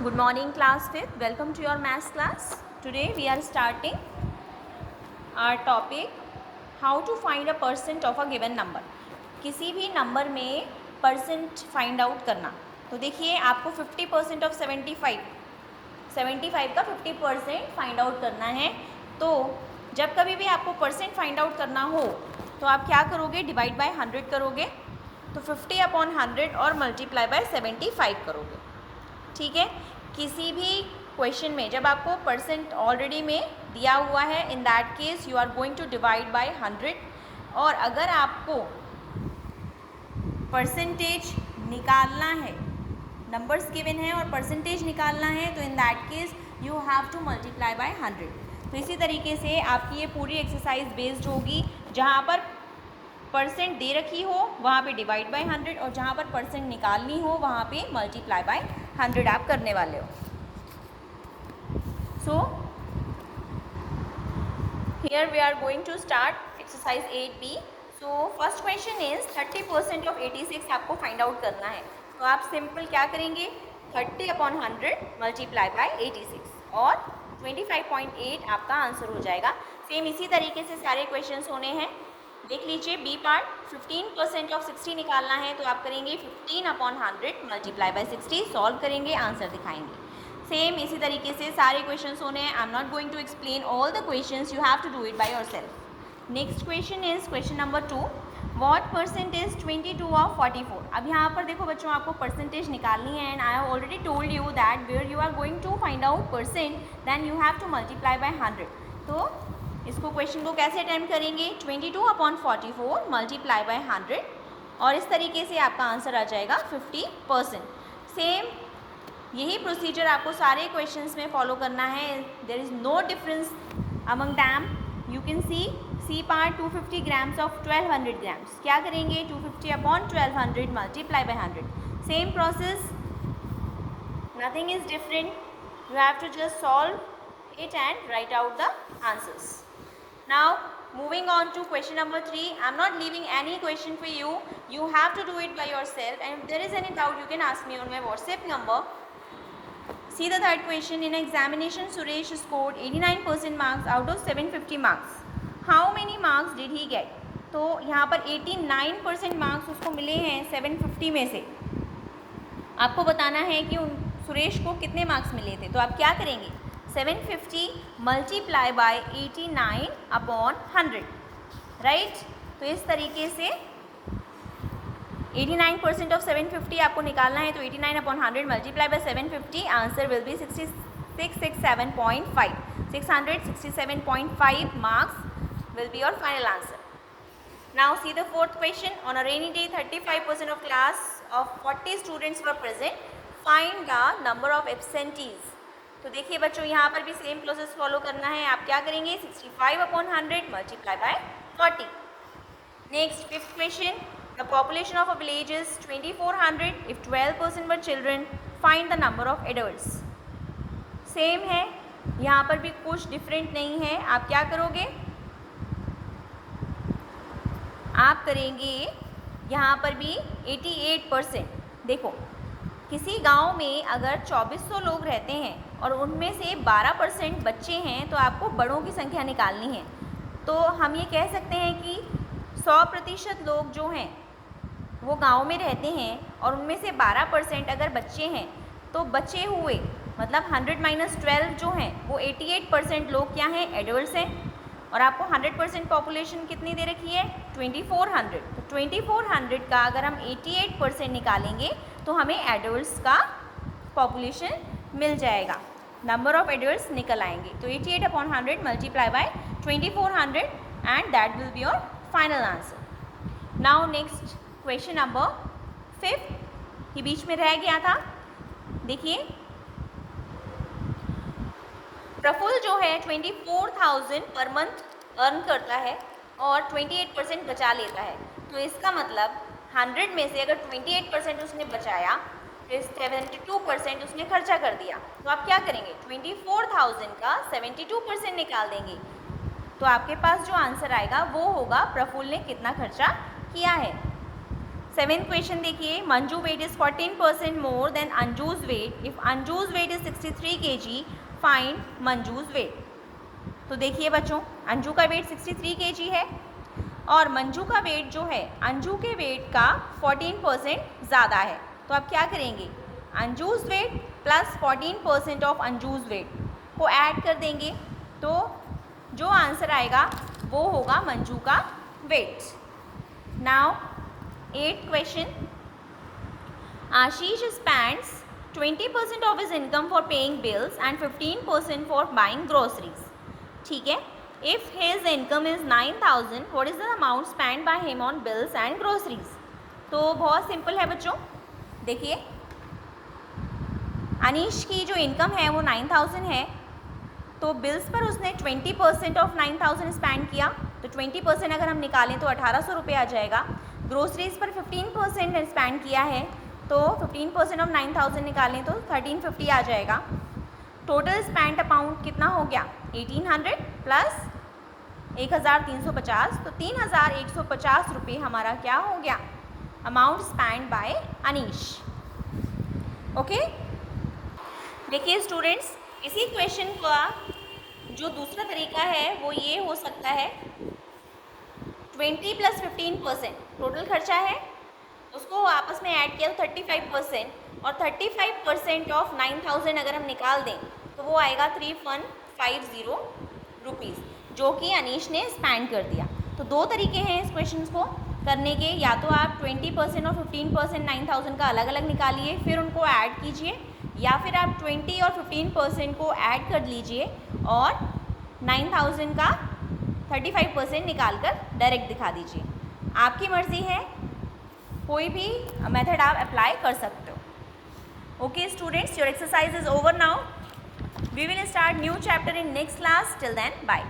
Good morning class 5th. Welcome to your maths class. Today we are starting our topic how to find a percent of a given number. किसी भी number में percent find out करना. तो देखिए आपको 50% of 75 का 50% find out करना है. तो जब कभी भी आपको परसेंट फाइंड आउट करना हो तो आप क्या करोगे, डिवाइड बाय 100 करोगे. तो 50/100 और मल्टीप्लाई बाय 75 करोगे. ठीक है. किसी भी क्वेश्चन में जब आपको परसेंट ऑलरेडी में दिया हुआ है, in that case you are going to divide by 100. और अगर आपको परसेंटेज निकालना है, नंबर्स गिवन है और परसेंटेज निकालना है, तो इन that case you have to multiply by 100. तो इसी तरीके से आपकी ये पूरी एक्सरसाइज बेस्ड होगी. जहाँ पर परसेंट दे रखी हो वहाँ पे डिवाइड बाय 100 और जहाँ पर परसेंट निकालनी हो वहाँ पे मल्टीप्लाई बाय 100 आप करने वाले हो. So here we are going to start exercise 8B. So first question is 30% of 86 आपको फाइंड आउट करना है. तो आप सिंपल क्या करेंगे, 30/100 मल्टीप्लाई बाय 86 और 25.8 आपका आंसर हो जाएगा. सेम इसी तरीके से सारे क्वेश्चंस होने हैं. देख लीजिए बी पार्ट. 15% ऑफ 60 निकालना है तो आप करेंगे 15/100 मल्टीप्लाई बाय 60, सॉल्व करेंगे, आंसर दिखाएंगे. सेम इसी तरीके से सारे क्वेश्चंस होने हैं. I am not going to explain all the questions, you have to do it by yourself. Next question is question number 2. What percent is 22 of 44. अब यहाँ पर देखो बच्चों, आपको परसेंटेज निकालनी है and I have already told you that where you are going to find out percent then you have to multiply by 100. तो इसको क्वेश्चन को कैसे अटेम्प्ट करेंगे, 22/44 मल्टीप्लाई बाय 100 और इस तरीके से आपका आंसर आ जाएगा 50%. सेम यही प्रोसीजर आपको सारे क्वेश्चंस में फॉलो करना है. There is no difference among them. You can see part 250 grams of 1200 grams. क्या करेंगे, 250/1200 multiply by 100. Same process, nothing is different. You have to just solve it and write out the answers. Now moving on to question number 3. I am not leaving any question for you. You have to do it by yourself and if there is any doubt you can ask me on my WhatsApp number. See the third question. In examination Suresh scored 89% marks out of 750 marks. How many marks did he get? तो यहाँ पर 89% marks उसको मिले हैं 750 में से. आपको बताना है कि सुरेश को कितने मार्क्स मिले थे. तो आप क्या करेंगे, 750 मल्टीप्लाई बाय 89/100, राइट. तो इस तरीके से 89% ऑफ 750 आपको निकालना है. तो 89/100 multiply by 750, answer will be 667.5. 667.5 marks will be your final answer. Now see the fourth question. On a rainy day 35% of class of 40 students were present. Find the number of absentees. तो देखिए बच्चों, यहाँ पर भी same process follow करना है. आप क्या करेंगे, 65/100 multiply by 40. Next fifth question. The population of a village is 2400 if 12% were children. Find the number of adults. Same है, यहाँ पर भी कुछ डिफरेंट नहीं है. आप क्या करोगे, आप करेंगे यहाँ पर भी 88%. देखो किसी गांव में अगर 2400 लोग रहते हैं और उनमें से 12% बच्चे हैं तो आपको बड़ों की संख्या निकालनी है. तो हम ये कह सकते हैं कि 100% लोग जो हैं वो गांव में रहते हैं और उनमें से 12% अगर बच्चे हैं तो बचे हुए मतलब 100 - 12 जो हैं वो 88% लोग क्या हैं, एडल्ट्स हैं. और आपको 100% पॉपुलेशन कितनी दे रखी है, 2400. तो 2400 का अगर हम 88% निकालेंगे तो हमें एडल्ट्स का पॉपुलेशन मिल जाएगा, नंबर ऑफ एडल्ट्स निकल आएंगे. तो 88/100 multiply by 2400 and that will be your final answer. Now next question number 5. ये बीच में रह गया था. देखिए प्रफुल्ल जो है 24,000 पर मंथ अर्न करता है और 28% बचा लेता है. तो इसका मतलब 100 में से अगर 28% उसने बचाया तो 72% उसने खर्चा कर दिया. तो आप क्या करेंगे, 24,000 का 72% निकाल देंगे. तो आपके पास जो आंसर आएगा वो होगा प्रफुल्ल ने कितना खर्चा किया है. सेवेंथ क्वेश्चन देखिए, Manju weight is 14% more than Anju's weight. If Anju's weight is 63 kg, find Manju's weight. तो देखिए बच्चों, अंजू का वेट 63 kg है और मंजू का वेट जो है अंजू के वेट का 14% ज़्यादा है। तो आप क्या करेंगे, Anju's weight plus 14% of Anju's weight को ऐड कर देंगे, तो जो आंसर आएगा वो होगा मंजू का weight. Now 8th question, Ashish spends 20% of his income for paying bills and 15% for buying groceries. ठीक है, if his income is 9,000, what is the amount spent by him on bills and groceries? तो बहुत simple है बच्चों, देखिए अनीश की जो income है वो 9,000 है, तो बिल्स पर उसने 20% ऑफ 9,000 स्पेंड किया, तो 20% अगर हम निकालें तो 1,800 रुपये आ जाएगा। ग्रोसरीज पर 15% स्पेंड किया है, तो 15% ऑफ 9,000 निकालें तो 1,350 आ जाएगा। टोटल स्पेंड अमाउंट कितना हो गया, 1,800 प्लस 1,350, तो 3,150 रुपये हमारा क्या हो गया, amount spend by Anish. Okay, देखिए स्टूडेंट्स, इसी क्वेश्चन का जो दूसरा तरीका है वो ये हो सकता है, 20 प्लस 15% टोटल खर्चा है, उसको आपस में ऐड किया तो 35%, और 35% ऑफ 9,000 अगर हम निकाल दें तो वो आएगा 3,150 रुपीज़, जो कि अनीश ने स्पेंड कर दिया। तो दो तरीके हैं इस क्वेश्चन को करने के, या तो आप 20% और 15% 9,000 का अलग अलग निकालिए फिर उनको ऐड कीजिए, या फिर आप 20 और 15% को ऐड कर लीजिए और 9,000 का 35% निकाल कर डायरेक्ट दिखा दीजिए। आपकी मर्ज़ी है, कोई भी मेथड आप अप्लाई कर सकते हो। Okay students, your exercise is over now. We will start new chapter in next class. Till then, bye.